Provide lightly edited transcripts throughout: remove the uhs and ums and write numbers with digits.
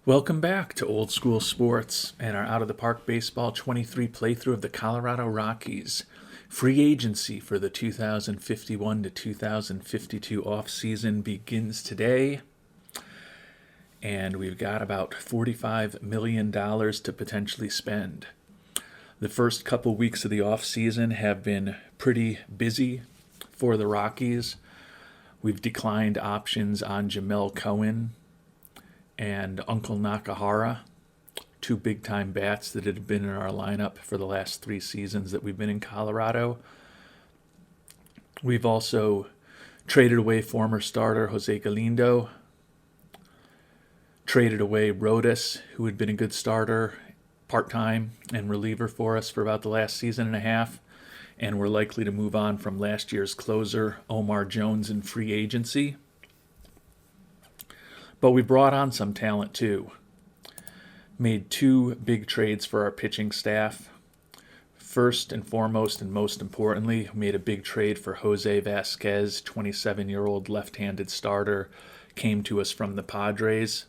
Welcome back to Old School Sports and our Out of the Park Baseball 23 playthrough of the Colorado Rockies. Free agency for the 2051 to 2052 offseason begins today, and we've got about $45 million to potentially spend. The first couple weeks of the offseason have been pretty busy for the Rockies. We've declined options on Jamel Cohen and Uncle Nakahara, two big-time bats that had been in our lineup for the last 3 seasons that we've been in Colorado. We've also traded away former starter Jose Galindo, traded away Rodas, who had been a good starter, part-time and reliever for us for about the last season and a half, and we're likely to move on from last year's closer, Omar Jones, in free agency. But we brought on some talent too. Made 2 big trades for our pitching staff. First and foremost and most importantly, made a big trade for Jose Vasquez, 27-year-old left-handed starter, came to us from the Padres.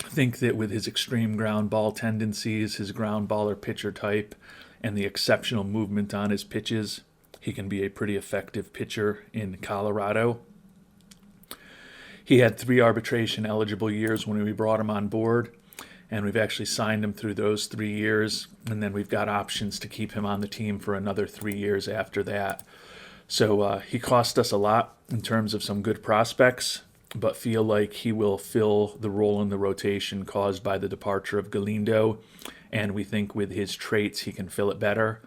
I think that with his extreme ground ball tendencies, his ground baller pitcher type, and the exceptional movement on his pitches, he can be a pretty effective pitcher in Colorado. He had 3 arbitration-eligible years when we brought him on board, and we've actually signed him through those 3 years, and then we've got options to keep him on the team for another 3 years after that. So he cost us a lot in terms of some good prospects, but feel like he will fill the role in the rotation caused by the departure of Galindo, and we think with his traits he can fill it better.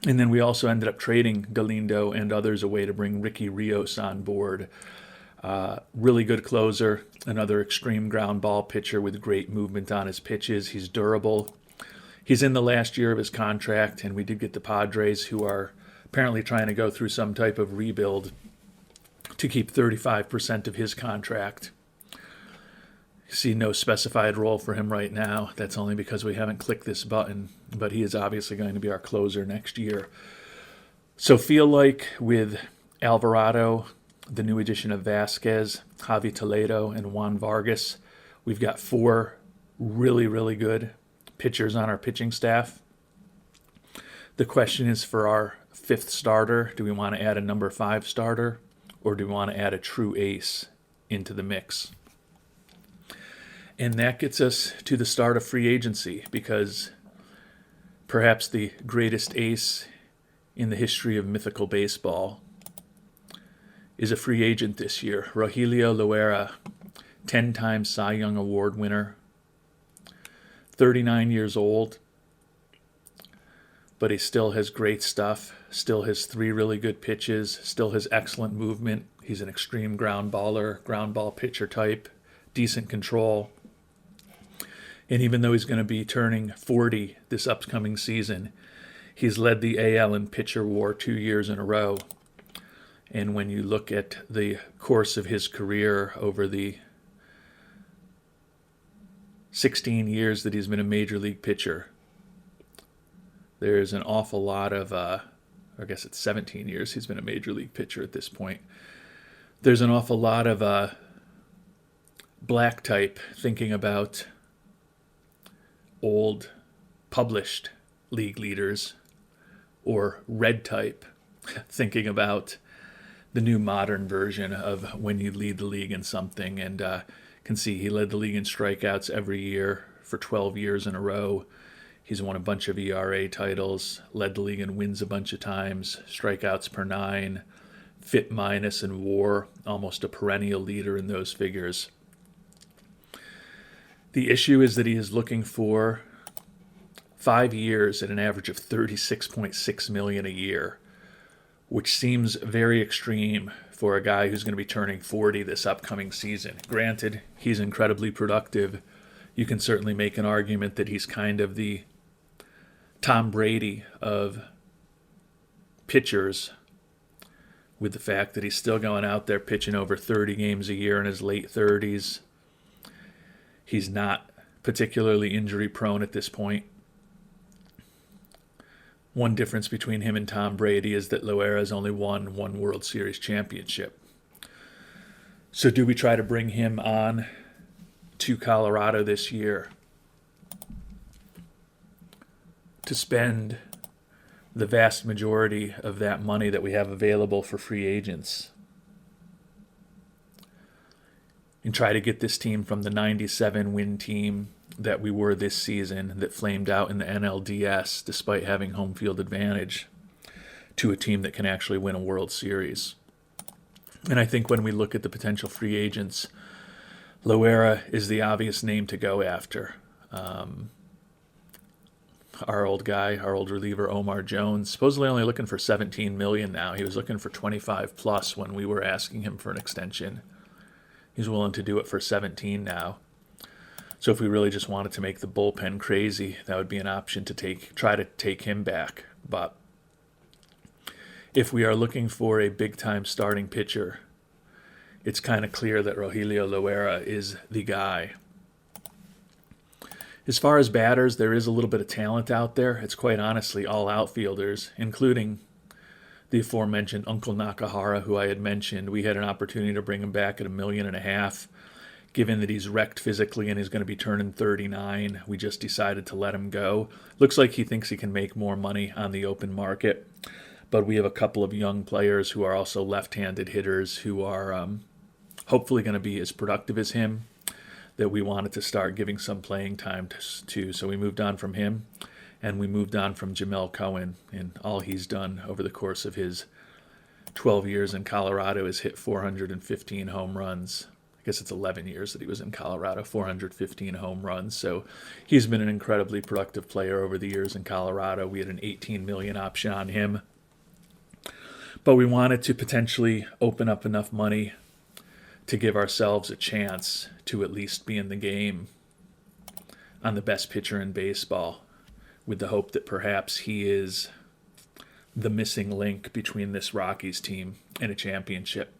And then we also ended up trading Galindo and others away to bring Ricky Rios on board. Really good closer, another extreme ground ball pitcher with great movement on his pitches. He's durable. He's in the last year of his contract, and we did get the Padres, who are apparently trying to go through some type of rebuild, to keep 35% of his contract. You see no specified role for him right now. That's only because we haven't clicked this button, but he is obviously going to be our closer next year. So feel like with Alvarado, the new addition of Vasquez, Javi Toledo, and Juan Vargas, we've got 4 really, really good pitchers on our pitching staff. The question is for our 5th starter, do we want to add a number 5 starter, or do we want to add a true ace into the mix? And that gets us to the start of free agency, because perhaps the greatest ace in the history of mythical baseball is a free agent this year. Rogelio Loera, 10-time Cy Young Award winner, 39 years old, but he still has great stuff, still has 3 really good pitches, still has excellent movement. He's an extreme ground baller, ground ball pitcher type, decent control. And even though he's going to be turning 40 this upcoming season, he's led the AL in pitcher WAR 2 years in a row. And when you look at the course of his career over the 16 years that he's been a major league pitcher, there's an awful lot of, I guess it's 17 years he's been a major league pitcher at this point. There's an awful lot of black type thinking about old published league leaders, or red type thinking about the new modern version of when you lead the league in something. And can see he led the league in strikeouts every year for 12 years in a row. He's won a bunch of ERA titles, led the league in wins a bunch of times, strikeouts per 9, FIP minus and WAR, almost a perennial leader in those figures. The issue is that he is looking for 5 years at an average of $36.6 million a year, which seems very extreme for a guy who's going to be turning 40 this upcoming season. Granted, he's incredibly productive. You can certainly make an argument that he's kind of the Tom Brady of pitchers, with the fact that he's still going out there pitching over 30 games a year in his late 30s. He's not particularly injury prone at this point. One difference between him and Tom Brady is that Loera has only won 1 World Series championship. So do we try to bring him on to Colorado this year to spend the vast majority of that money that we have available for free agents and try to get this team from the 97 win team that we were this season that flamed out in the NLDS despite having home field advantage to a team that can actually win a World Series. And I think when we look at the potential free agents, Loera is the obvious name to go after. Our old reliever Omar Jones, supposedly only looking for $17 million now. He was looking for 25 plus when we were asking him for an extension. He's willing to do it for 17 now. So if we really just wanted to make the bullpen crazy, that would be an option to try to take him back. But if we are looking for a big-time starting pitcher, it's kind of clear that Rogelio Loera is the guy. As far as batters, there is a little bit of talent out there. It's quite honestly all outfielders, including the aforementioned Uncle Nakahara, who I had mentioned. We had an opportunity to bring him back at $1.5 million. Given that he's wrecked physically and he's going to be turning 39, we just decided to let him go. Looks like he thinks he can make more money on the open market. But we have a couple of young players who are also left-handed hitters who are hopefully going to be as productive as him, that we wanted to start giving some playing time to. So we moved on from him, and we moved on from Jamel Cohen. And all he's done over the course of his 12 years in Colorado is hit 415 home runs. I guess it's 11 years that he was in Colorado, 415 home runs. So he's been an incredibly productive player over the years in Colorado. We had an $18 million option on him. But we wanted to potentially open up enough money to give ourselves a chance to at least be in the game on the best pitcher in baseball, with the hope that perhaps he is the missing link between this Rockies team and a championship.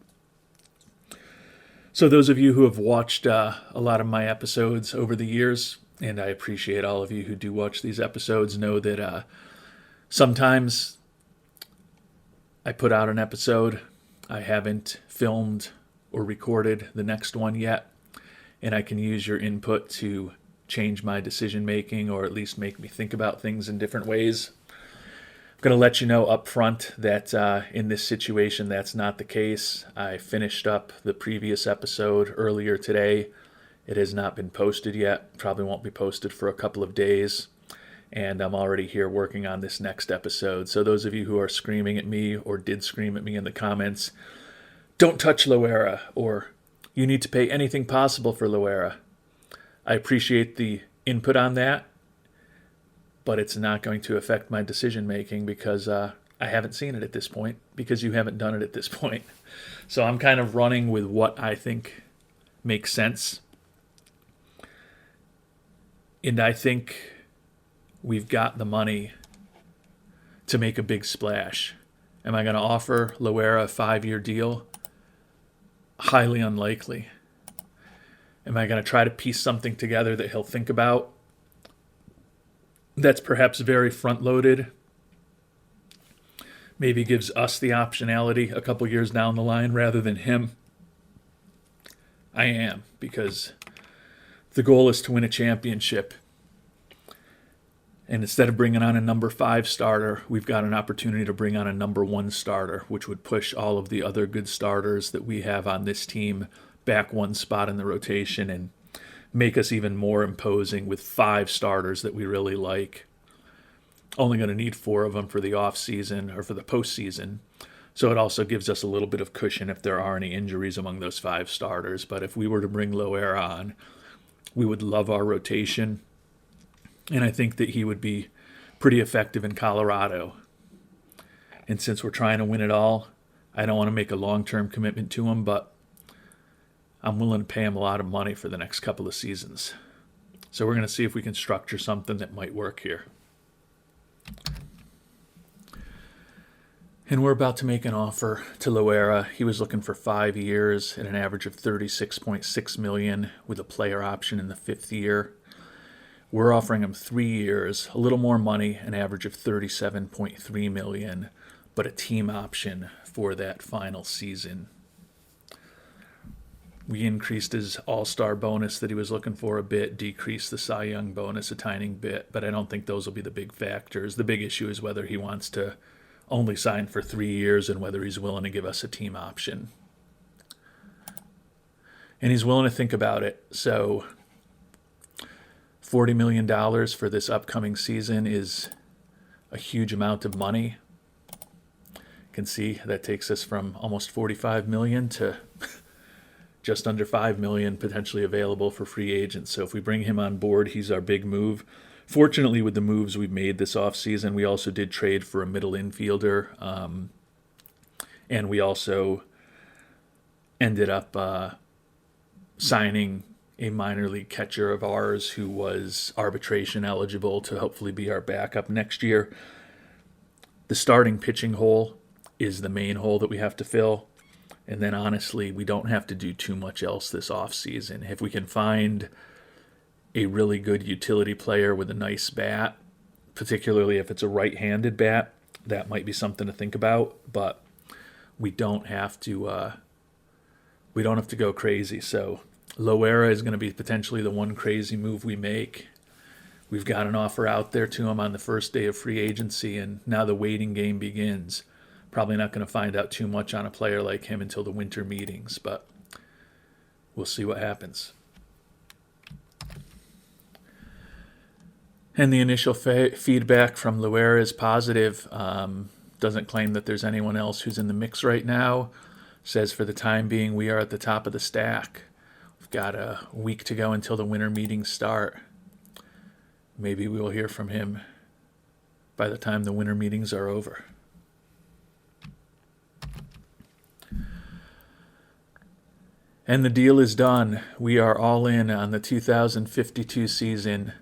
So those of you who have watched a lot of my episodes over the years, and I appreciate all of you who do watch these episodes, know that sometimes I put out an episode, I haven't filmed or recorded the next one yet, and I can use your input to change my decision making or at least make me think about things in different ways. I'm going to let you know up front that in this situation that's not the case. I finished up the previous episode earlier today. It has not been posted yet, probably won't be posted for a couple of days, and I'm already here working on this next episode. So those of you who are screaming at me or did scream at me in the comments, don't touch Loera, or you need to pay anything possible for Loera, I appreciate the input on that, but it's not going to affect my decision making because I haven't seen it at this point, because you haven't done it at this point. So I'm kind of running with what I think makes sense. And I think we've got the money to make a big splash. Am I going to offer Loera a 5-year deal? Highly unlikely. Am I going to try to piece something together that he'll think about that's perhaps very front-loaded? Maybe gives us the optionality a couple years down the line rather than him? I am, because the goal is to win a championship. And instead of bringing on a number 5 starter, we've got an opportunity to bring on a number 1 starter, which would push all of the other good starters that we have on this team back one spot in the rotation and make us even more imposing with 5 starters that we really like. Only going to need 4 of them for the off season or for the postseason. So it also gives us a little bit of cushion if there are any injuries among those 5 starters. But if we were to bring Loera on, we would love our rotation. And I think that he would be pretty effective in Colorado. And since we're trying to win it all, I don't want to make a long-term commitment to him, but I'm willing to pay him a lot of money for the next couple of seasons. So we're going to see if we can structure something that might work here. And we're about to make an offer to Loera. He was looking for 5 years at an average of $36.6 million with a player option in the 5th year. We're offering him 3 years, a little more money, an average of $37.3 million, but a team option for that final season. We increased his all-star bonus that he was looking for a bit, decreased the Cy Young bonus a tiny bit, but I don't think those will be the big factors. The big issue is whether he wants to only sign for 3 years and whether he's willing to give us a team option. And he's willing to think about it. So $40 million for this upcoming season is a huge amount of money. You can see that takes us from almost $45 million to just under $5 million potentially available for free agents. So if we bring him on board, he's our big move. Fortunately, with the moves we've made this offseason, we also did trade for a middle infielder. And we also ended up signing a minor league catcher of ours who was arbitration eligible to hopefully be our backup next year. The starting pitching hole is the main hole that we have to fill. And then honestly, we don't have to do too much else this offseason. If we can find a really good utility player with a nice bat, particularly if it's a right-handed bat, that might be something to think about. But we don't have to go crazy. So Loera is going to be potentially the one crazy move we make. We've got an offer out there to him on the first day of free agency, and now the waiting game begins. Probably not going to find out too much on a player like him until the winter meetings, but we'll see what happens. And the initial feedback from Loera is positive. Doesn't claim that there's anyone else who's in the mix right now. Says for the time being, we are at the top of the stack. We've got a week to go until the winter meetings start. Maybe we will hear from him by the time the winter meetings are over. And the deal is done. We are all in on the 2052 season.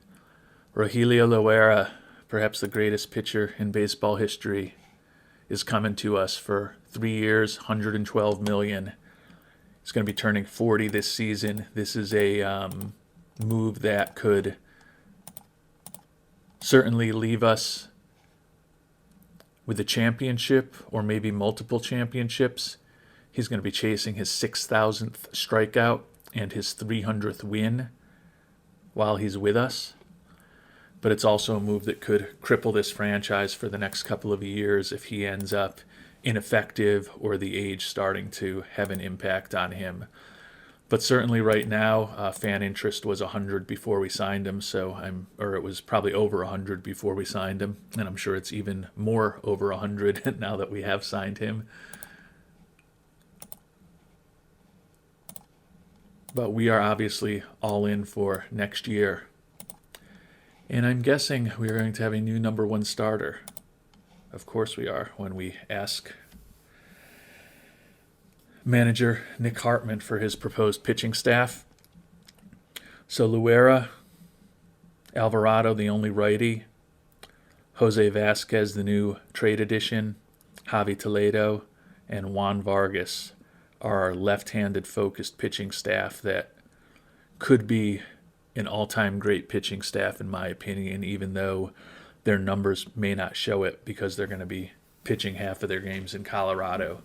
Rogelio Loera, perhaps the greatest pitcher in baseball history, is coming to us for 3 years, $112 million. He's going to be turning 40 this season. This is a move that could certainly leave us with a championship or maybe multiple championships. He's going to be chasing his 6,000th strikeout and his 300th win while he's with us. But it's also a move that could cripple this franchise for the next couple of years if he ends up ineffective or the age starting to have an impact on him. But certainly right now, fan interest was 100 before we signed him, or it was probably over 100 before we signed him, and I'm sure it's even more over 100 now that we have signed him. But we are obviously all in for next year. And I'm guessing we are going to have a new number one starter. Of course we are, when we ask manager Nick Hartman for his proposed pitching staff. So Loera, Alvarado, the only righty, Jose Vasquez, the new trade addition, Javi Toledo, and Juan Vargas are our left-handed focused pitching staff that could be an all-time great pitching staff in my opinion, even though their numbers may not show it because they're going to be pitching half of their games in Colorado.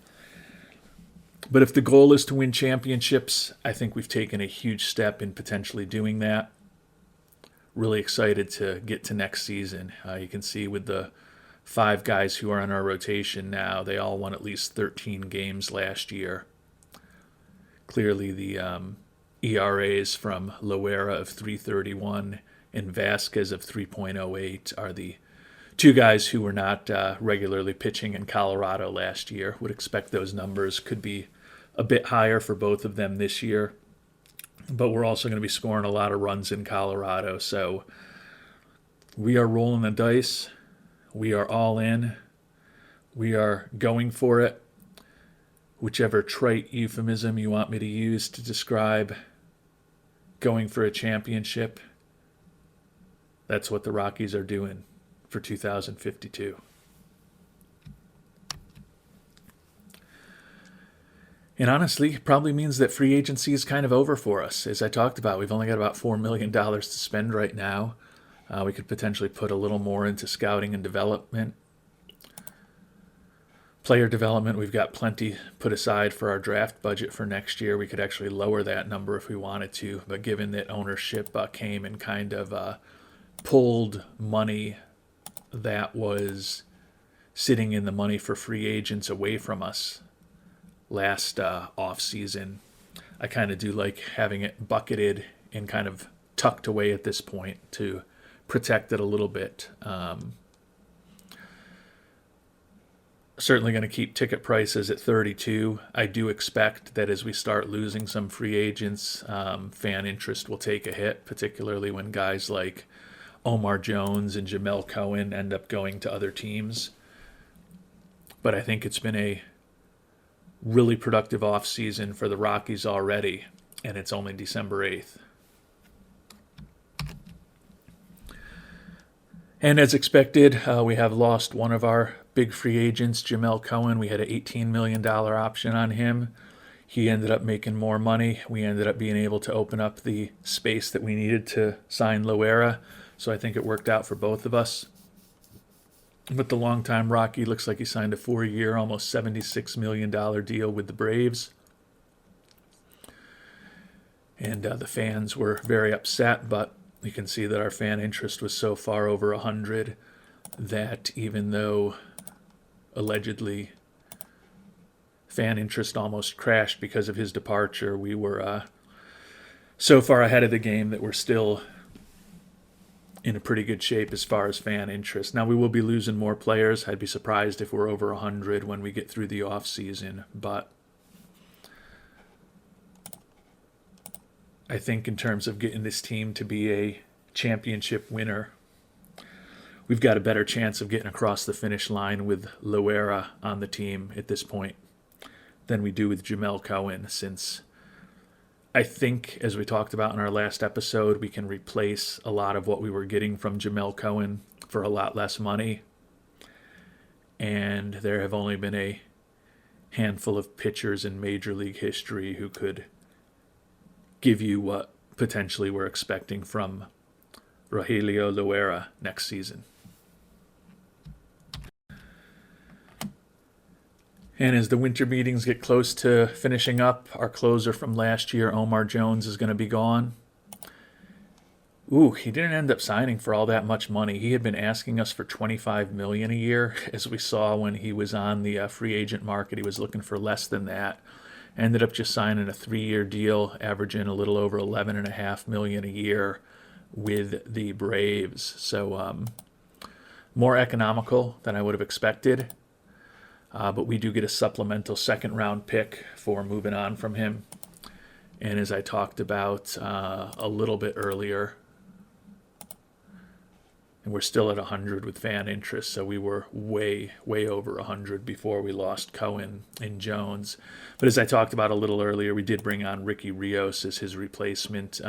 But if the goal is to win championships, I think we've taken a huge step in potentially doing that. Really excited to get to next season. You can see with the 5 guys who are on our rotation now, they all won at least 13 games last year. Clearly the ERAs from Loera of 3.31 and Vasquez of 3.08 are the 2 guys who were not regularly pitching in Colorado last year. Would expect those numbers could be a bit higher for both of them this year. But we're also going to be scoring a lot of runs in Colorado. So we are rolling the dice. We are all in. We are going for it. Whichever trite euphemism you want me to use to describe going for a championship, that's what the Rockies are doing for 2052. And honestly, it probably means that free agency is kind of over for us. As I talked about, we've only got about $4 million to spend right now. We could potentially put a little more into scouting and development. Player development, we've got plenty put aside for our draft budget for next year. We could actually lower that number if we wanted to, but given that ownership came and kind of pulled money that was sitting in the money for free agents away from us last off season, I kind of do like having it bucketed and kind of tucked away at this point to protect it a little bit. Certainly going to keep ticket prices at 32. I do expect that as we start losing some free agents, fan interest will take a hit, particularly when guys like Omar Jones and Jamel Cohen end up going to other teams. But I think it's been a really productive offseason for the Rockies already, and it's only December 8th. And as expected, we have lost one of our big free agents, Jamel Cohen. We had an $18 million option on him. He ended up making more money. We ended up being able to open up the space that we needed to sign Loera. So I think it worked out for both of us. But the longtime Rocky looks like he signed a 4-year, almost $76 million deal with the Braves. And the fans were very upset, but you can see that our fan interest was so far over 100 that even though allegedly fan interest almost crashed because of his departure, we were so far ahead of the game that we're still in a pretty good shape as far as fan interest. Now, we will be losing more players. I'd be surprised if we're over 100 when we get through the off season, but I think in terms of getting this team to be a championship winner, we've got a better chance of getting across the finish line with Loera on the team at this point than we do with Jamel Cohen, since I think, as we talked about in our last episode, we can replace a lot of what we were getting from Jamel Cohen for a lot less money. And there have only been a handful of pitchers in Major League history who could give you what potentially we're expecting from Rogelio Loera next season. And as the winter meetings get close to finishing up, our closer from last year, Omar Jones, is going to be gone. Ooh, he didn't end up signing for all that much money. He had been asking us for $25 million a year. As we saw when he was on the free agent market, he was looking for less than that. Ended up just signing a 3-year deal, averaging a little over $11.5 million a year with the Braves. So more economical than I would have expected. But we do get a supplemental second-round pick for moving on from him. And as I talked about a little bit earlier, and we're still at 100 with fan interest, so we were way, way over 100 before we lost Cohen and Jones. But as I talked about a little earlier, we did bring on Ricky Rios as his replacement.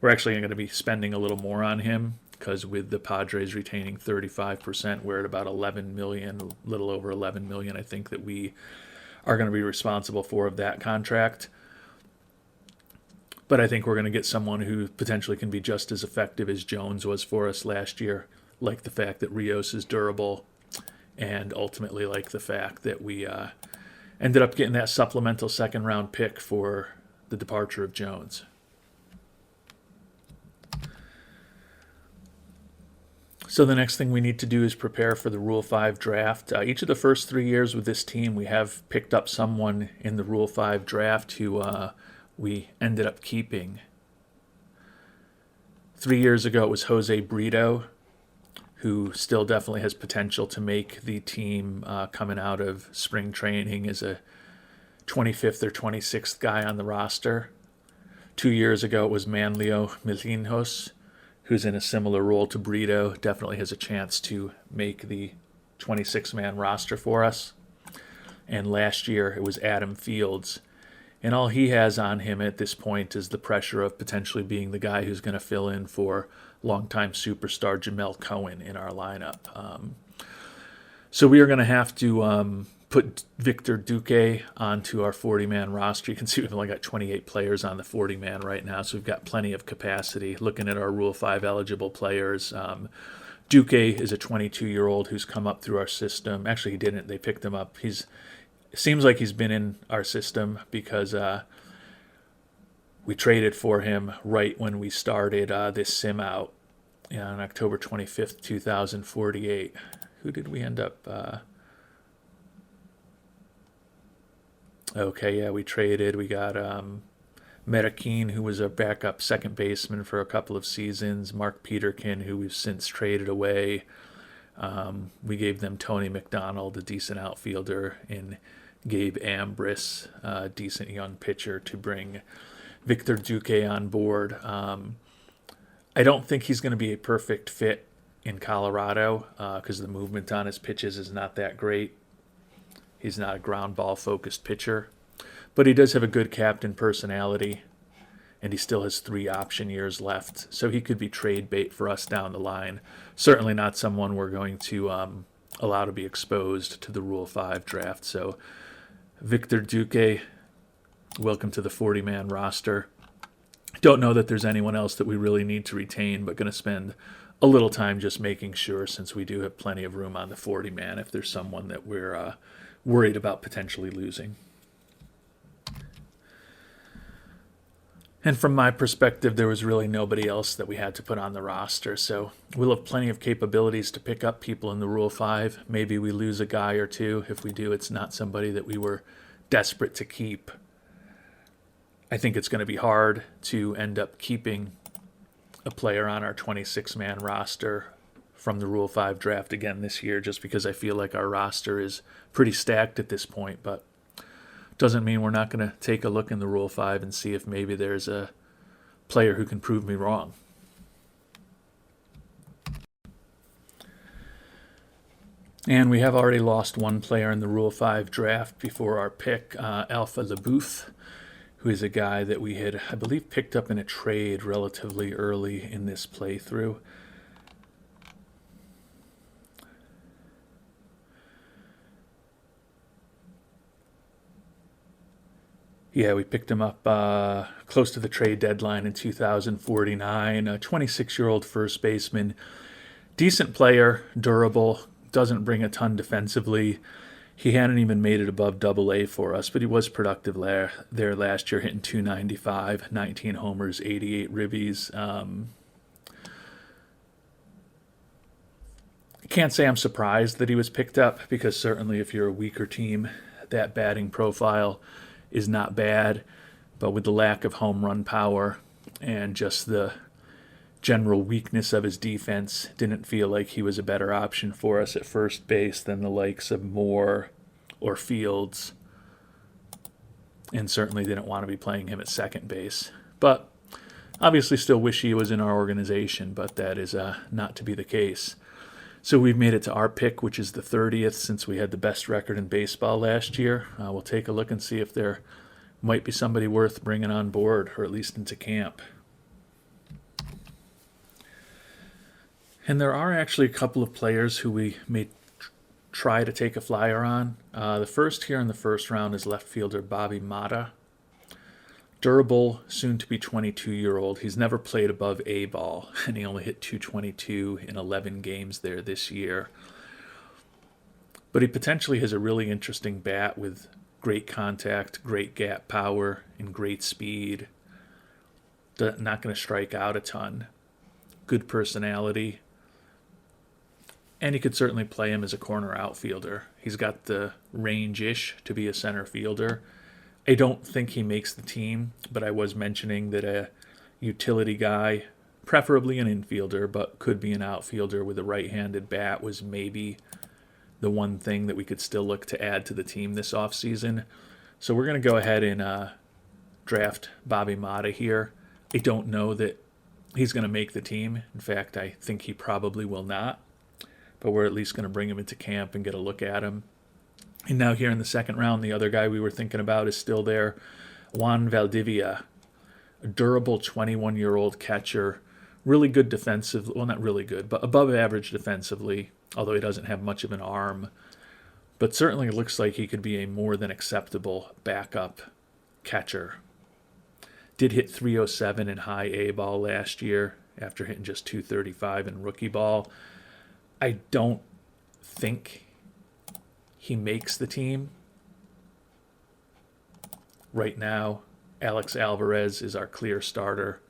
We're actually going to be spending a little more on him, because with the Padres retaining 35%, we're at about 11 million, a little over 11 million, I think, that we are going to be responsible for of that contract. But I think we're going to get someone who potentially can be just as effective as Jones was for us last year, like the fact that Rios is durable, and ultimately like the fact that we ended up getting that supplemental second-round pick for the departure of Jones. So the next thing we need to do is prepare for the Rule 5 draft. Each of the first 3 years with this team, we have picked up someone in the Rule 5 draft who we ended up keeping. 3 years ago, it was Jose Brito, who still definitely has potential to make the team coming out of spring training as a 25th or 26th guy on the roster. 2 years ago, it was Manlio Milinhos, who's in a similar role to Brito, definitely has a chance to make the 26-man roster for us. And last year, it was Adam Fields. And all he has on him at this point is the pressure of potentially being the guy who's going to fill in for longtime superstar Jamel Cohen in our lineup. So we are going to have to put Victor Duque onto our 40-man roster. You can see we've only got 28 players on the 40-man right now, so we've got plenty of capacity. Looking at our Rule 5 eligible players, Duque is a 22-year-old who's come up through our system. Actually, he didn't. They picked him up. It seems like he's been in our system because we traded for him right when we started this sim out on October 25th, 2048. Who did we end up? Okay, yeah, we traded. We got Medikeen, who was a backup second baseman for a couple of seasons. Mark Peterkin, who we've since traded away. We gave them Tony McDonald, a decent outfielder, and Gabe Ambris, a decent young pitcher, to bring Victor Duque on board. I don't think he's going to be a perfect fit in Colorado because the movement on his pitches is not that great. He's not a ground ball focused pitcher, but he does have a good captain personality, and he still has 3 option years left, so he could be trade bait for us down the line. Certainly not someone we're going to allow to be exposed to the Rule 5 draft. So Victor Duque, welcome to the 40-man roster. Don't know that there's anyone else that we really need to retain, but going to spend a little time just making sure, since we do have plenty of room on the 40-man, if there's someone that we're worried about potentially losing. And from my perspective, there was really nobody else that we had to put on the roster. So we'll have plenty of capabilities to pick up people in the Rule 5. Maybe we lose a guy or two. If we do, it's not somebody that we were desperate to keep. I think it's going to be hard to end up keeping a player on our 26-man roster from the Rule 5 draft again this year, just because I feel like our roster is pretty stacked at this point. But doesn't mean we're not going to take a look in the Rule 5 and see if maybe there's a player who can prove me wrong. And we have already lost one player in the Rule 5 draft before our pick, Alpha LeBooth, who is a guy that we had, I believe, picked up in a trade relatively early in this playthrough. Yeah, we picked him up close to the trade deadline in 2049. A 26-year-old first baseman. Decent player, durable, doesn't bring a ton defensively. He hadn't even made it above Double-A for us, but he was productive there last year, hitting .295, 19 homers, 88 ribbies. I can't say I'm surprised that he was picked up, because certainly if you're a weaker team, that batting profile is not bad, but with the lack of home run power and just the general weakness of his defense, didn't feel like he was a better option for us at first base than the likes of Moore or Fields, and certainly didn't want to be playing him at second base. But obviously still wish he was in our organization, but that is not to be the case. So we've made it to our pick, which is the 30th, since we had the best record in baseball last year. We'll take a look and see if there might be somebody worth bringing on board, or at least into camp. And there are actually a couple of players who we may try to take a flyer on. The first here in the first round is left fielder Bobby Mata. Durable, soon-to-be 22-year-old. He's never played above A ball, and he only hit .222 in 11 games there this year. But he potentially has a really interesting bat with great contact, great gap power, and great speed. Not going to strike out a ton. Good personality. And you could certainly play him as a corner outfielder. He's got the range-ish to be a center fielder. I don't think he makes the team, but I was mentioning that a utility guy, preferably an infielder, but could be an outfielder with a right-handed bat, was maybe the one thing that we could still look to add to the team this offseason. So we're going to go ahead and draft Bobby Mata here. I don't know that he's going to make the team. In fact, I think he probably will not. But we're at least going to bring him into camp and get a look at him. And now here in the second round, the other guy we were thinking about is still there, Juan Valdivia, a durable 21-year-old catcher, really good defensive, well, not really good, but above average defensively, although he doesn't have much of an arm. But certainly looks like he could be a more than acceptable backup catcher. Did hit .307 in high A ball last year after hitting just .235 in rookie ball. I don't think he makes the team. Right now, Alex Alvarez is our clear starter.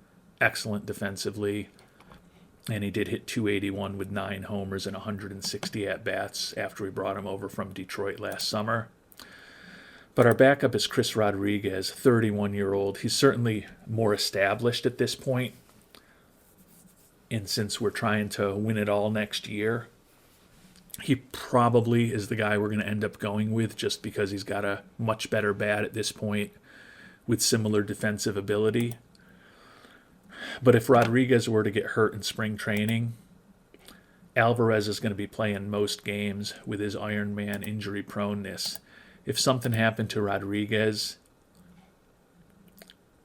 Excellent defensively. And he did hit 281 with 9 homers and 160 at-bats after we brought him over from Detroit last summer. But our backup is Chris Rodriguez, 31-year-old. He's certainly more established at this point. And since we're trying to win it all next year, he probably is the guy we're going to end up going with just because he's got a much better bat at this point with similar defensive ability. But if Rodriguez were to get hurt in spring training, Alvarez is going to be playing most games with his Iron Man injury proneness. If something happened to Rodriguez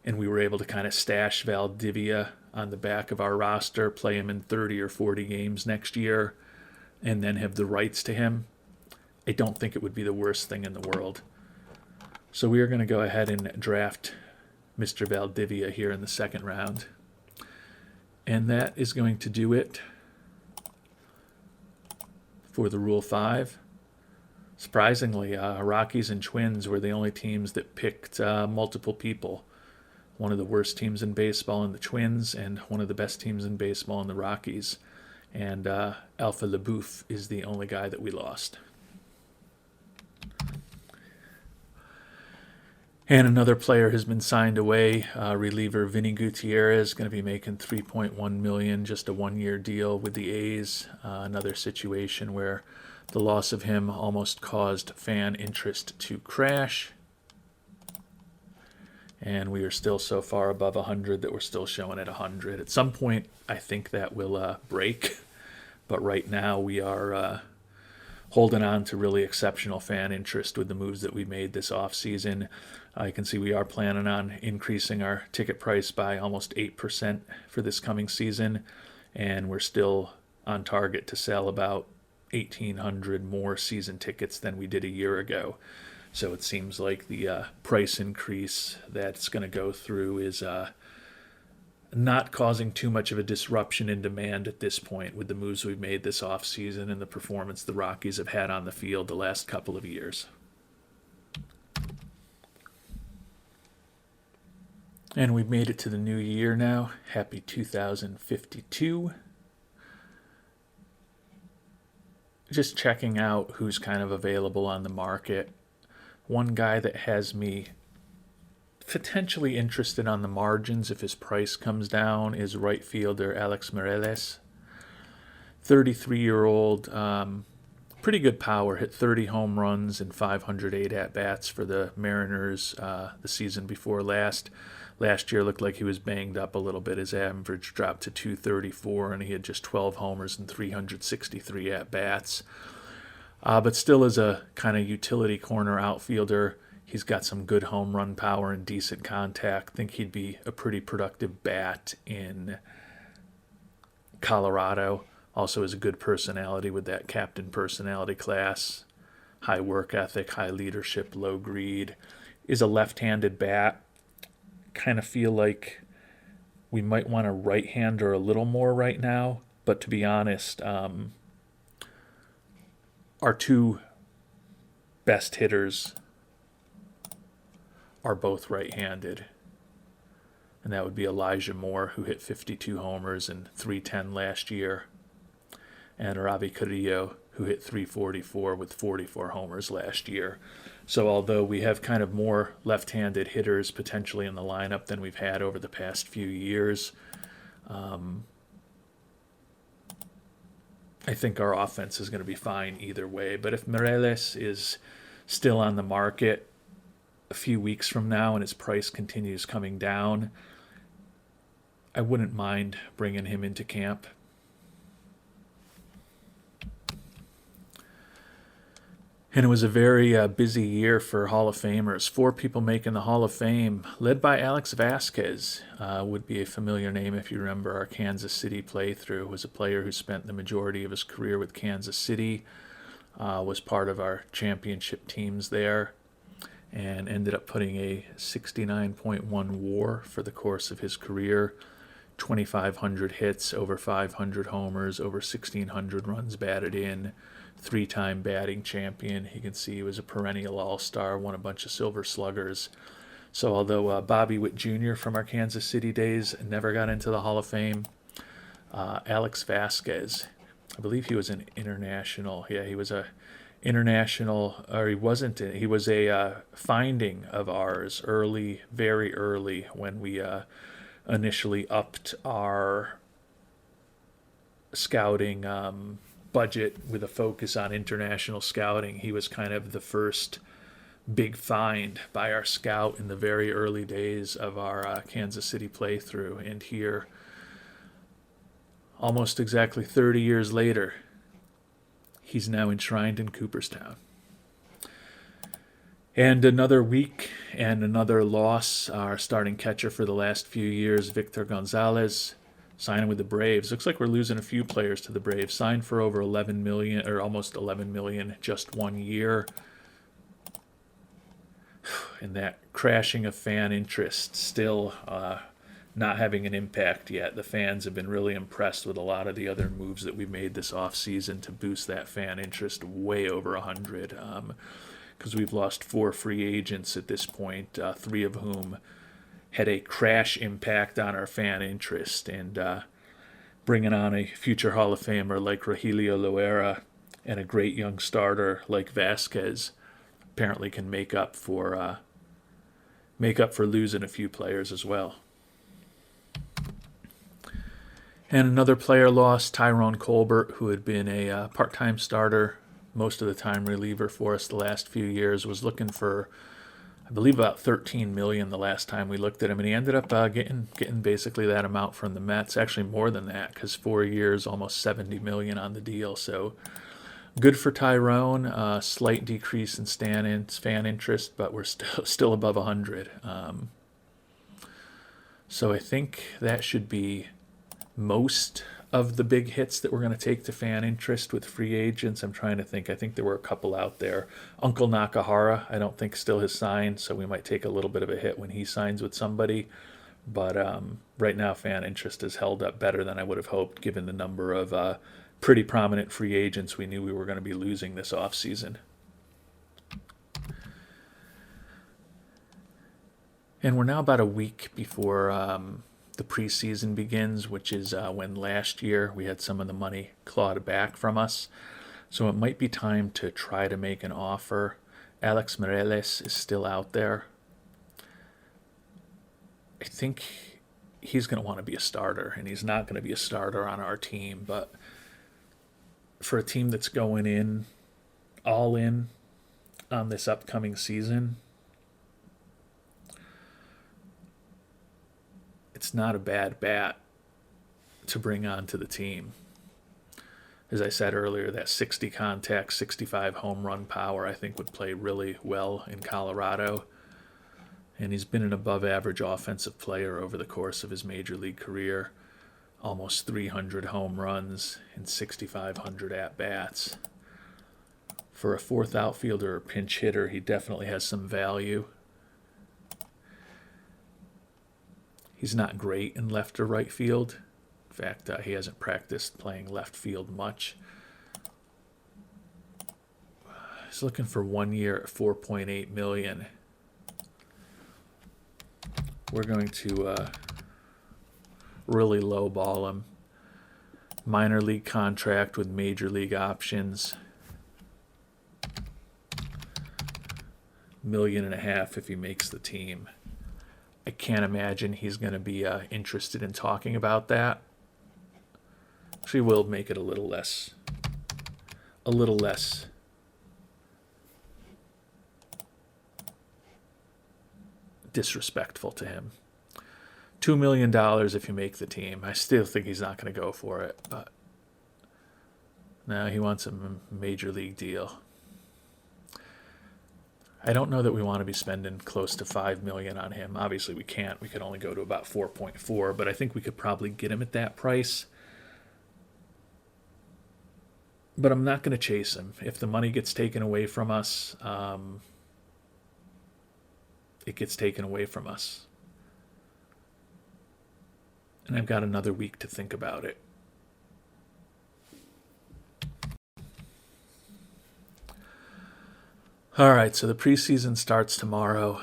and we were able to kind of stash Valdivia on the back of our roster, play him in 30 or 40 games next year, and then have the rights to him, I don't think it would be the worst thing in the world. So we are going to go ahead and draft Mr. Valdivia here in the second round. And that is going to do it for the Rule 5. Surprisingly, Rockies and Twins were the only teams that picked multiple people. One of the worst teams in baseball in the Twins and one of the best teams in baseball in the Rockies. And Alpha LeBouf is the only guy that we lost. And another player has been signed away. Reliever Vinny Gutierrez is going to be making $3.1 million, just a one-year deal with the A's. Another situation where the loss of him almost caused fan interest to crash. And we are still so far above 100 that we're still showing at 100. At some point, I think that will break. But right now, we are holding on to really exceptional fan interest with the moves that we made this offseason. You can see we are planning on increasing our ticket price by almost 8% for this coming season. And we're still on target to sell about 1,800 more season tickets than we did a year ago. So it seems like the price increase that's going to go through is not causing too much of a disruption in demand at this point with the moves we've made this offseason and the performance the Rockies have had on the field the last couple of years. And we've made it to the new year now. Happy 2052. Just checking out who's kind of available on the market. One guy that has me potentially interested on the margins if his price comes down is right fielder Alex Mireles. 33-year-old, pretty good power, hit 30 home runs and 508 at-bats for the Mariners the season before last. Last year looked like he was banged up a little bit. His average dropped to 234, and he had just 12 homers and 363 at-bats. But still as a kind of utility corner outfielder, he's got some good home run power and decent contact. I think he'd be a pretty productive bat in Colorado. Also has a good personality with that captain personality class. High work ethic, high leadership, low greed. Is a left-handed bat. Kind of feel like we might want a right-hander a little more right now. But to be honest, our two best hitters are both right-handed. And that would be Elijah Moore, who hit 52 homers and 310 last year, and Ravi Carrillo, who hit 344 with 44 homers last year. So although we have kind of more left-handed hitters potentially in the lineup than we've had over the past few years, I think our offense is going to be fine either way. But if Mireles is still on the market a few weeks from now and his price continues coming down, I wouldn't mind bringing him into camp. And it was a very busy year for Hall of Famers. 4 people making the Hall of Fame, led by Alex Vasquez. Would be a familiar name if you remember our Kansas City playthrough. Was a player who spent the majority of his career with Kansas City, was part of our championship teams there, and ended up putting a 69.1 WAR for the course of his career. 2,500 hits, over 500 homers, over 1,600 runs batted in, three-time batting champion. You can see he was a perennial all-star, won a bunch of Silver Sluggers. So although Bobby Witt Jr. from our Kansas City days never got into the Hall of Fame, Alex Vasquez, I believe he was an international. Yeah, he was a international, or he wasn't. He was a finding of ours early, very early, when we initially upped our scouting budget with a focus on international scouting. He was kind of the first big find by our scout in the very early days of our Kansas City playthrough. And here, almost exactly 30 years later, he's now enshrined in Cooperstown. And another week and another loss. Our starting catcher for the last few years, Victor Gonzalez, signing with the Braves. Looks like we're losing a few players to the Braves. Signed for over 11 million, or almost 11 million, just 1 year. And that crashing of fan interest still not having an impact yet. The fans have been really impressed with a lot of the other moves that we've made this offseason to boost that fan interest way over 100. Because we've lost 4 free agents at this point, 3 of whom had a crash impact on our fan interest. And bringing on a future Hall of Famer like Rogelio Loera and a great young starter like Vasquez apparently can make up for losing a few players as well. And another player lost, Tyrone Colbert, who had been a part-time starter, most of the time reliever for us the last few years, was looking for, I believe, about $13 million the last time we looked at him, and he ended up getting basically that amount from the Mets. Actually, more than that, because 4 years, almost $70 million on the deal. So good for Tyrone. Slight decrease in fan interest, but we're still above 100. So I think that should be most of the big hits that we're going to take to fan interest with free agents. I'm trying to think. I think there were a couple out there. Uncle Nakahara, I don't think still has signed, so we might take a little bit of a hit when he signs with somebody. But right now, fan interest has held up better than I would have hoped, given the number of pretty prominent free agents we knew we were going to be losing this offseason. And we're now about a week before the preseason begins, which is when last year we had some of the money clawed back from us. So it might be time to try to make an offer. Alex Mireles is still out there. I think he's going to want to be a starter, and he's not going to be a starter on our team. But for a team that's going in all in on this upcoming season, it's not a bad bat to bring onto the team. As I said earlier, that 60 contact, 65 home run power, I think would play really well in Colorado. And he's been an above-average offensive player over the course of his major league career. Almost 300 home runs and 6,500 at-bats. For a fourth outfielder or pinch hitter, he definitely has some value. He's not great in left or right field. In fact, he hasn't practiced playing left field much. He's looking for 1 year at $4.8 million. We're going to really lowball him. Minor league contract with major league options. $1.5 million if he makes the team. I can't imagine he's going to be interested in talking about that. Actually, we'll make it a little less disrespectful to him. $2 million if you make the team. I still think he's not going to go for it, but no, he wants a major league deal. I don't know that we want to be spending close to $5 million on him. Obviously, we can't. We could only go to about 4.4, but I think we could probably get him at that price. But I'm not going to chase him. If the money gets taken away from us, it gets taken away from us. and I've got another week to think about it. All right, so the preseason starts tomorrow.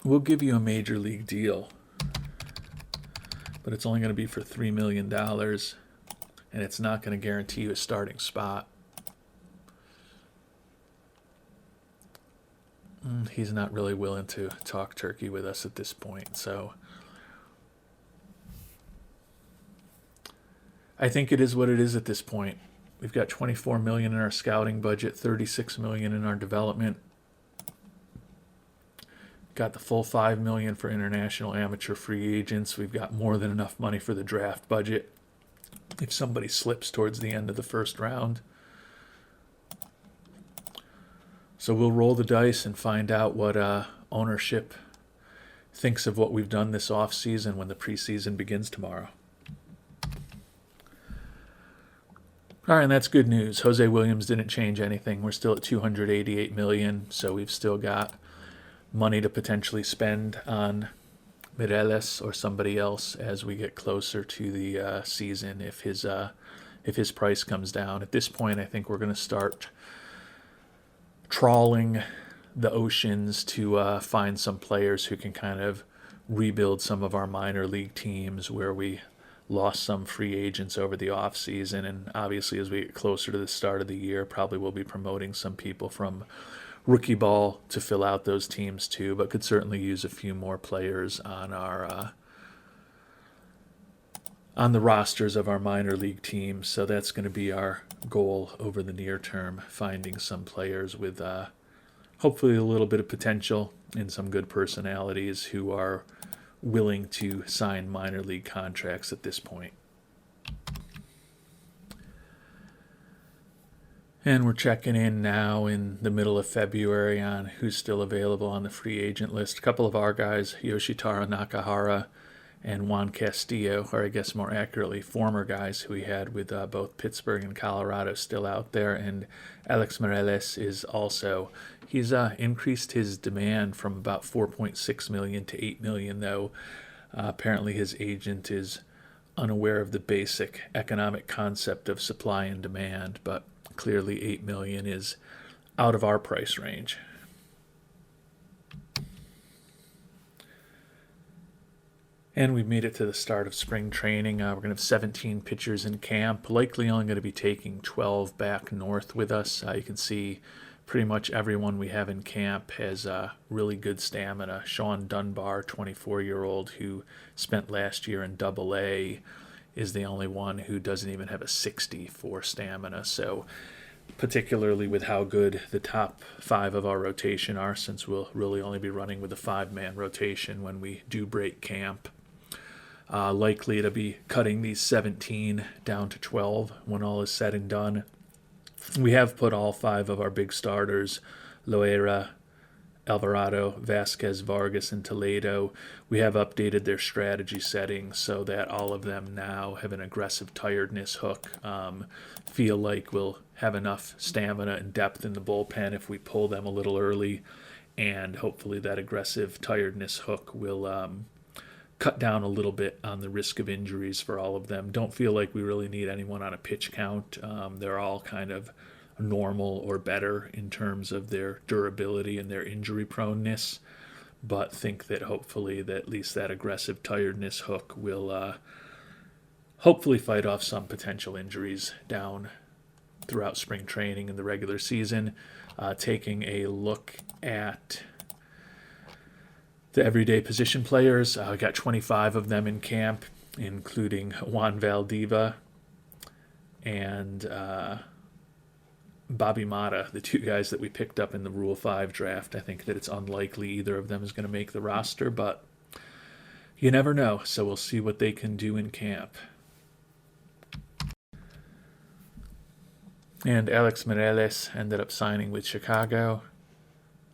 We'll give you a major league deal, but it's only going to be for $3 million, and it's not going to guarantee you a starting spot. He's not really willing to talk turkey with us at this point, so I think it is what it is at this point. We've got $24 million in our scouting budget, $36 million in our development. Got the full $5 million for international amateur free agents. We've got more than enough money for the draft budget if somebody slips towards the end of the first round. So we'll roll the dice and find out what ownership thinks of what we've done this offseason when the preseason begins tomorrow. All right, and that's good news. Jose Williams didn't change anything. We're still at $288 million, so we've still got money to potentially spend on Mireles or somebody else as we get closer to the season if his price comes down. At this point, I think we're going to start trawling the oceans to find some players who can kind of rebuild some of our minor league teams where we lost some free agents over the offseason. And obviously, as we get closer to the start of the year, probably we'll be promoting some people from rookie ball to fill out those teams too, but could certainly use a few more players on our on the rosters of our minor league teams. So that's going to be our goal over the near term, finding some players with hopefully a little bit of potential and some good personalities who are willing to sign minor league contracts at this point. And we're checking in now in the middle of February on who's still available on the free agent list. A couple of our guys, Yoshitaro Nakahara and Juan Castillo, or I guess more accurately, former guys who we had with both Pittsburgh and Colorado still out there. And Alex Mireles is also, he's increased his demand from about $4.6 million to $8 million, though apparently his agent is unaware of the basic economic concept of supply and demand, but clearly $8 million is out of our price range. And we've made it to the start of spring training. We're going to have 17 pitchers in camp, likely only going to be taking 12 back north with us. You can see pretty much everyone we have in camp has really good stamina. Sean Dunbar, 24-year-old, who spent last year in Double-A, is the only one who doesn't even have a 60 for stamina. So particularly with how good the top 5 of our rotation are, since we'll really only be running with a 5-man rotation when we do break camp. Likely to be cutting these 17 down to 12 when all is said and done. We have put all 5 of our big starters, Loera, Alvarado, Vasquez, Vargas, and Toledo. We have updated their strategy settings so that all of them now have an aggressive tiredness hook. Feel like we'll have enough stamina and depth in the bullpen if we pull them a little early, and hopefully that aggressive tiredness hook will cut down a little bit on the risk of injuries for all of them. Don't feel like we really need anyone on a pitch count. They're all kind of normal or better in terms of their durability and their injury proneness, but think that hopefully that at least that aggressive tiredness hook will hopefully fight off some potential injuries down throughout spring training and the regular season. Taking a look at the everyday position players, we got 25 of them in camp, including Juan Valdiva and Bobby Mata, the 2 guys that we picked up in the Rule 5 draft. I think that it's unlikely either of them is going to make the roster, but you never know, so we'll see what they can do in camp. And Alex Mireles ended up signing with Chicago.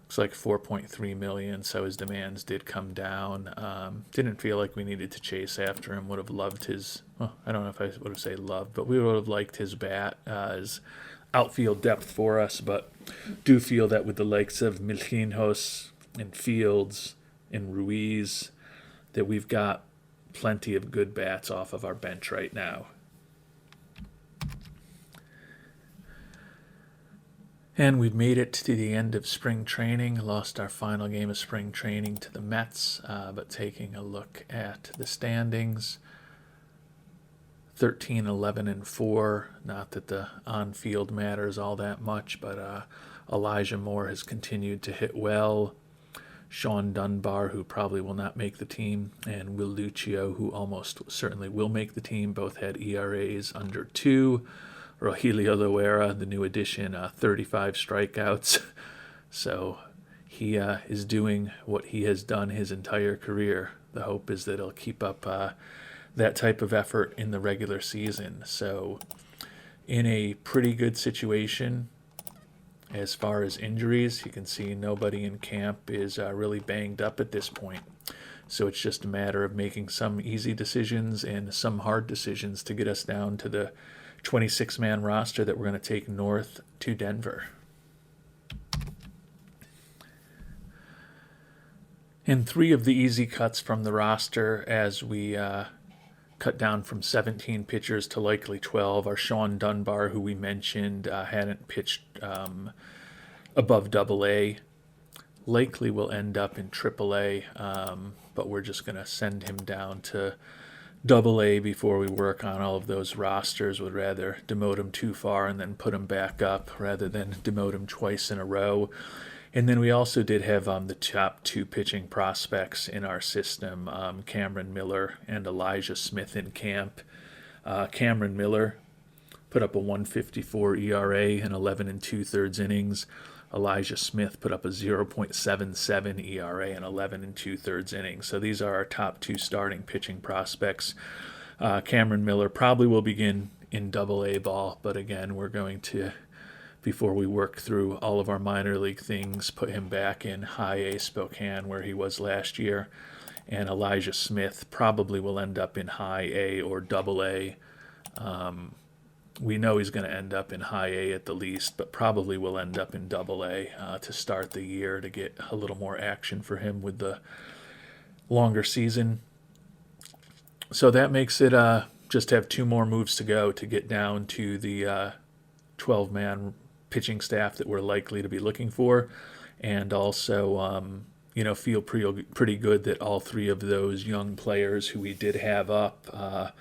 Looks like $4.3 million, so his demands did come down. Didn't feel like we needed to chase after him. Would have loved his, well, I don't know if I would have said loved, but we would have liked his bat, his outfield depth for us, but do feel that with the likes of Milhinhos and Fields, and Ruiz, that we've got plenty of good bats off of our bench right now. And we've made it to the end of spring training. Lost our final game of spring training to the Mets, but taking a look at the standings, 13, 11, and 4. Not that the on-field matters all that much, but Elijah Moore has continued to hit well. Sean Dunbar, who probably will not make the team, and Will Lucio, who almost certainly will make the team, both had ERAs under 2. Rogelio Loera, the new addition, 35 strikeouts. So he is doing what he has done his entire career. The hope is that he'll keep up that type of effort in the regular season. So in a pretty good situation as far as injuries. You can see nobody in camp is really banged up at this point. So it's just a matter of making some easy decisions and some hard decisions to get us down to the 26-man roster that we're going to take north to Denver. And 3 of the easy cuts from the roster as we cut down from 17 pitchers to likely 12 are Sean Dunbar, who we mentioned hadn't pitched above AA. Likely will end up in AAA, but we're just going to send him down to AA before we work on all of those rosters. Would rather demote him too far and then put him back up rather than demote him twice in a row. And then we also did have the top 2 pitching prospects in our system, Cameron Miller and Elijah Smith in camp. Cameron Miller put up a 1.54 ERA in 11 2/3 innings. Elijah Smith put up a 0.77 ERA in 11 2/3 innings. So these are our top 2 starting pitching prospects. Cameron Miller probably will begin in AA ball, but again, we're going to, before we work through all of our minor league things, put him back in high A Spokane where he was last year. And Elijah Smith probably will end up in high A or AA. We know he's going to end up in high A at the least, but probably will end up in AA to start the year to get a little more action for him with the longer season. So that makes it just have 2 more moves to go to get down to the 12-man pitching staff that we're likely to be looking for, and also feel pretty good that all 3 of those young players who we did have up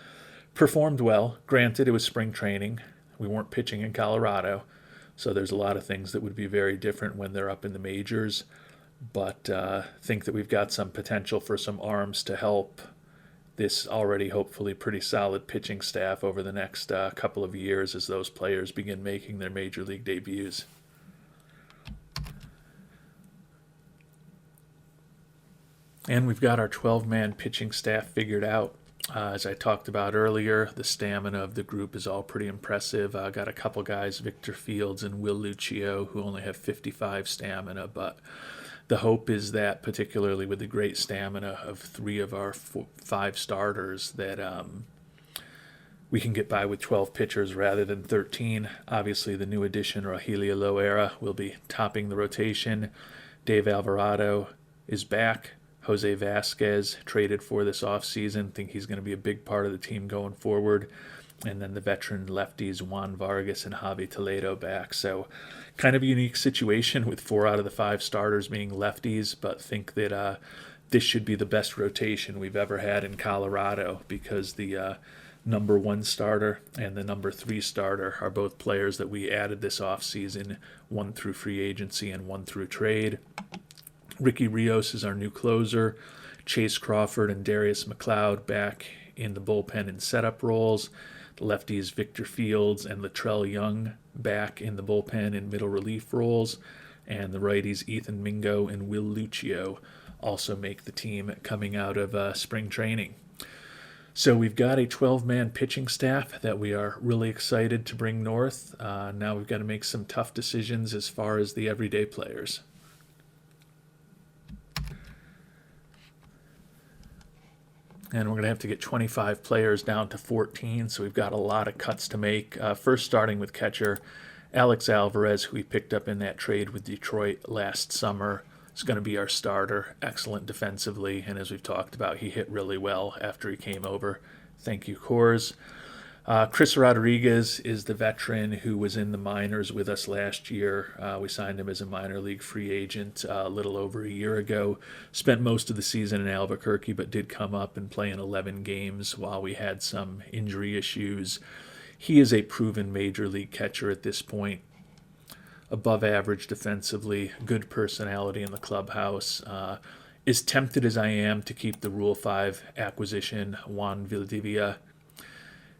performed well. Granted, it was spring training. We weren't pitching in Colorado, so there's a lot of things that would be very different when they're up in the majors, but think that we've got some potential for some arms to help this already hopefully pretty solid pitching staff over the next couple of years as those players begin making their major league debuts. And we've got our 12-man pitching staff figured out. As I talked about earlier, the stamina of the group is all pretty impressive. I got a couple guys, Victor Fields and Will Lucio, who only have 55 stamina, but the hope is that, particularly with the great stamina of 3 of our 5 starters, that we can get by with 12 pitchers rather than 13. Obviously, the new addition, Rogelio Loera, will be topping the rotation. Dave Alvarado is back. Jose Vasquez traded for this offseason. Think he's going to be a big part of the team going forward. And then the veteran lefties Juan Vargas and Javi Toledo back. So kind of a unique situation with 4 out of the 5 starters being lefties, but think that this should be the best rotation we've ever had in Colorado because the number 1 starter and the number 3 starter are both players that we added this offseason, one through free agency and one through trade. Ricky Rios is our new closer. Chase Crawford and Darius McLeod back in the bullpen and setup roles. The lefties Victor Fields and Latrell Young back in the bullpen and middle relief roles. And the righties Ethan Mingo and Will Lucio also make the team coming out of spring training. So we've got a 12-man pitching staff that we are really excited to bring north. Now we've got to make some tough decisions as far as the everyday players. And we're going to have to get 25 players down to 14, so we've got a lot of cuts to make. First, starting with catcher Alex Alvarez, who we picked up in that trade with Detroit last summer. is going to be our starter. Excellent defensively, and as we've talked about, he hit really well after he came over. Thank you, Coors. Chris Rodriguez is the veteran who was in the minors with us last year. We signed him as a minor league free agent a little over a year ago. Spent most of the season in Albuquerque, but did come up and play in 11 games while we had some injury issues. He is a proven major league catcher at this point. Above average defensively, good personality in the clubhouse. As tempted as I am to keep the Rule 5 acquisition, Juan Valdivia,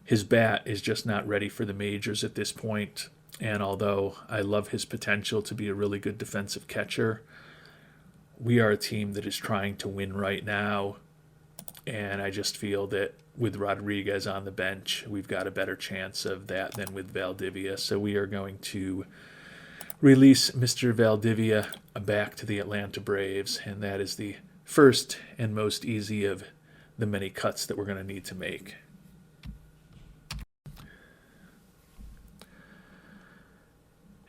his bat is just not ready for the majors at this point. And although I love his potential to be a really good defensive catcher, we are a team that is trying to win right now. And I just feel that with Rodriguez on the bench, we've got a better chance of that than with Valdivia. So we are going to release Mr. Valdivia back to the Atlanta Braves. And that is the first and most easy of the many cuts that we're going to need to make.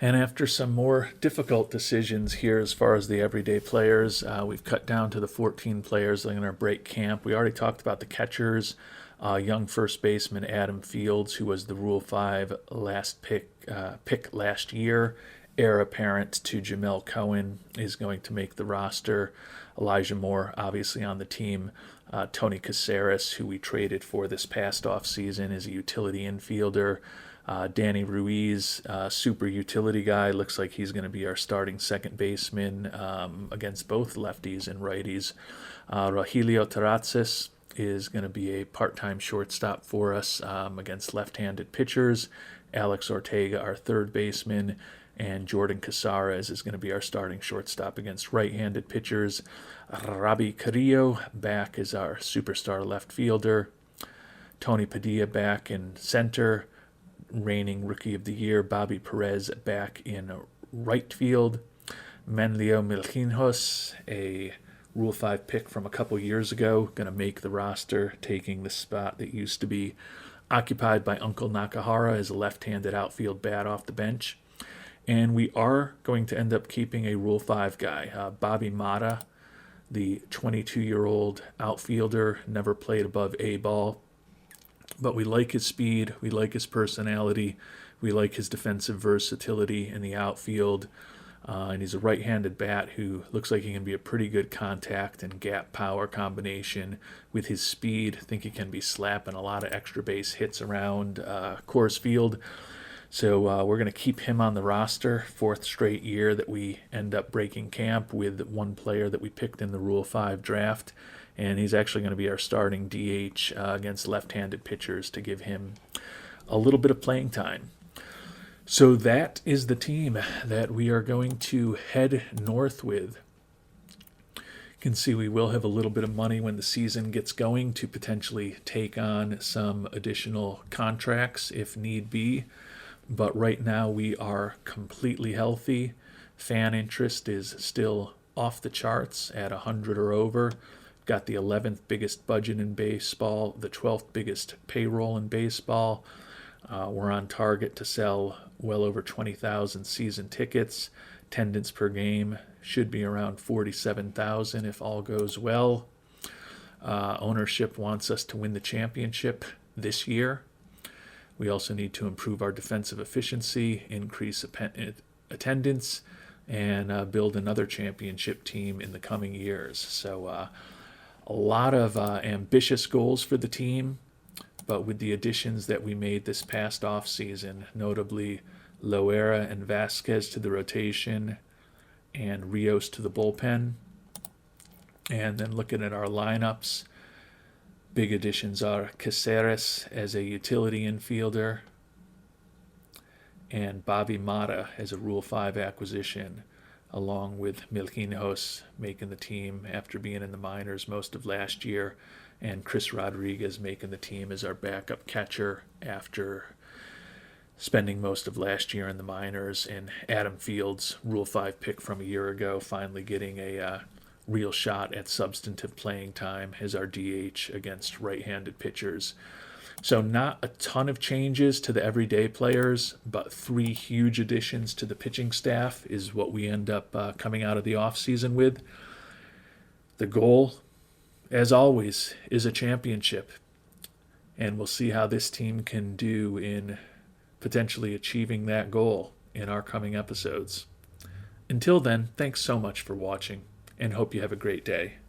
And after some more difficult decisions here as far as the everyday players, we've cut down to the 14 players that are going to break camp. We already talked about the catchers. Young first baseman Adam Fields, who was the Rule 5 last pick last year, heir apparent to Jamel Cohen, is going to make the roster. Elijah Moore, obviously on the team. Tony Caceres, who we traded for this past offseason, is a utility infielder. Danny Ruiz, super utility guy, looks like he's going to be our starting second baseman against both lefties and righties. Rogelio Terrazas is going to be a part-time shortstop for us against left-handed pitchers. Alex Ortega, our third baseman, and Jordan Casares is going to be our starting shortstop against right-handed pitchers. Robbie Carrillo back as our superstar left fielder. Tony Padilla back in center. Reigning Rookie of the Year, Bobby Perez back in right field. Manlio Milquinhos, a Rule 5 pick from a couple years ago, going to make the roster, taking the spot that used to be occupied by Uncle Nakahara as a left-handed outfield bat off the bench. And we are going to end up keeping a Rule 5 guy, Bobby Mata, the 22-year-old outfielder, never played above A ball. But we like his speed, we like his personality, we like his defensive versatility in the outfield. And he's a right-handed bat who looks like he can be a pretty good contact and gap power combination with his speed. I think he can be slapping a lot of extra base hits around Coors Field. So we're going to keep him on the roster, fourth straight year that we end up breaking camp with one player that we picked in the Rule 5 draft. And he's actually going to be our starting DH against left-handed pitchers to give him a little bit of playing time. So that is the team that we are going to head north with. You can see we will have a little bit of money when the season gets going to potentially take on some additional contracts if need be. But right now we are completely healthy. Fan interest is still off the charts at 100 or over. Got the 11th biggest budget in baseball, the 12th biggest payroll in baseball. We're on target to sell well over 20,000 season tickets. Attendance per game should be around 47,000 if all goes well. Ownership wants us to win the championship this year. We also need to improve our defensive efficiency, increase attendance, and build another championship team in the coming years. So a lot of ambitious goals for the team, but with the additions that we made this past offseason, notably Loera and Vasquez to the rotation and Rios to the bullpen, and then looking at our lineups, big additions are Caceres as a utility infielder and Bobby Mata as a Rule 5 acquisition, along with Milquinhos making the team after being in the minors most of last year, and Chris Rodriguez making the team as our backup catcher after spending most of last year in the minors, and Adam Fields, Rule 5 pick from a year ago, finally getting a real shot at substantive playing time as our DH against right-handed pitchers. So not a ton of changes to the everyday players, but 3 huge additions to the pitching staff is what we end up coming out of the offseason with. The goal, as always, is a championship. And we'll see how this team can do in potentially achieving that goal in our coming episodes. Until then, thanks so much for watching, and hope you have a great day.